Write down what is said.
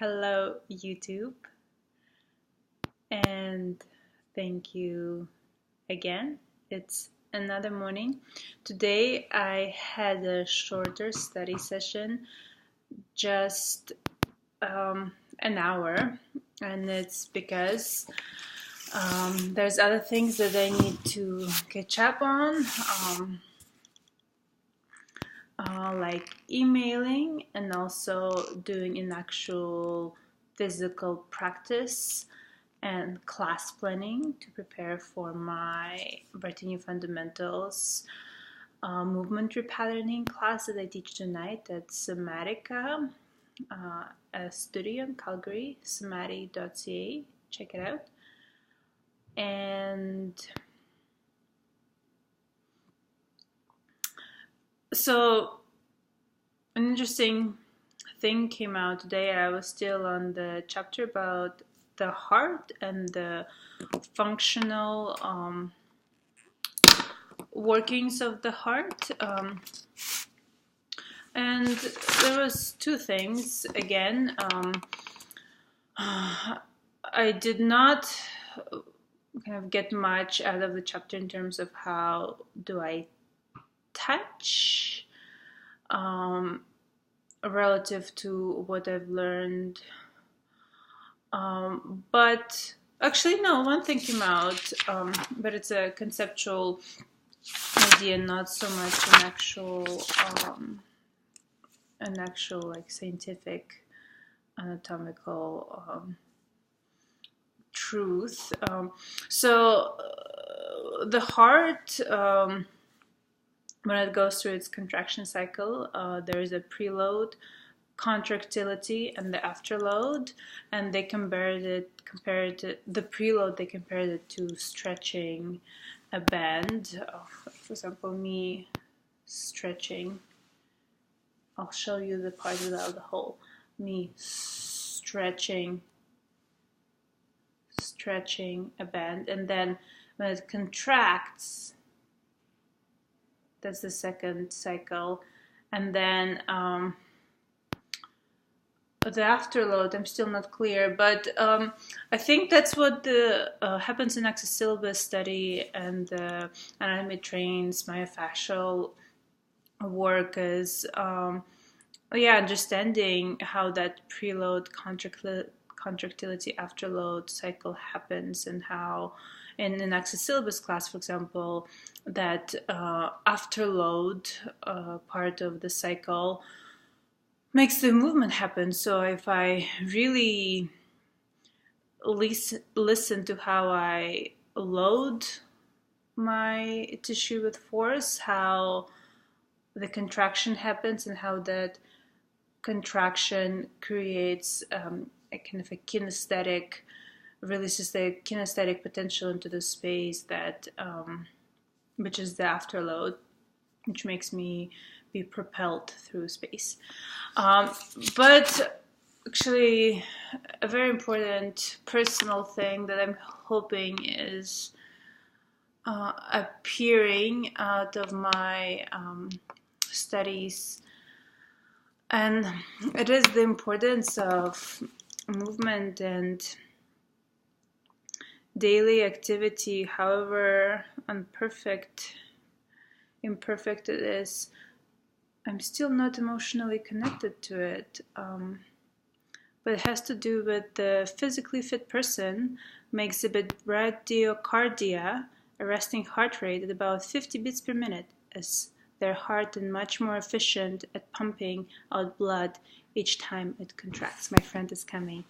Hello, YouTube, and thank you again. It's another morning. Today I had a shorter study session, just an hour, and it's because there's other things that I need to catch up on, like emailing and also doing an actual physical practice and class planning to prepare for my Breathing Fundamentals movement repatterning class that I teach tonight at Somatica, a studio in Calgary, somatic.ca. Check it out. And so an interesting thing came out today. I was still on the chapter about the heart and the functional workings of the heart. And there was two things. Again, I did not kind of get much out of the chapter in terms of how do I touch relative to what I've learned. But actually, no, one thing came out, but it's a conceptual idea, not so much an actual like scientific anatomical truth. So the heart, when it goes through its contraction cycle, there is a preload, contractility, and the afterload, and they compared it the preload. They compared it to stretching a band. For example, me stretching. I'll show you the part without the hole. Me stretching a band, and then when it contracts, that's the second cycle, and then the afterload, I'm still not clear, but I think that's what happens in Access Syllabus study and the anatomy trains myofascial work is understanding how that preload contractility afterload cycle happens, and how in an Access Syllabus class, for example, that afterload part of the cycle makes the movement happen. So if I really listen to how I load my tissue with force, how the contraction happens, and how that contraction creates a kind of a kinesthetic, releases the kinesthetic potential into the space that, which is the afterload, which makes me be propelled through space. But actually, a very important personal thing that I'm hoping is appearing out of my studies, and it is the importance of movement and daily activity, however imperfect it is. I'm still not emotionally connected to it, but it has to do with the physically fit person may exhibit bradycardia, a resting heart rate at about 50 beats per minute, as their heart is much more efficient at pumping out blood each time it contracts. My friend is coming.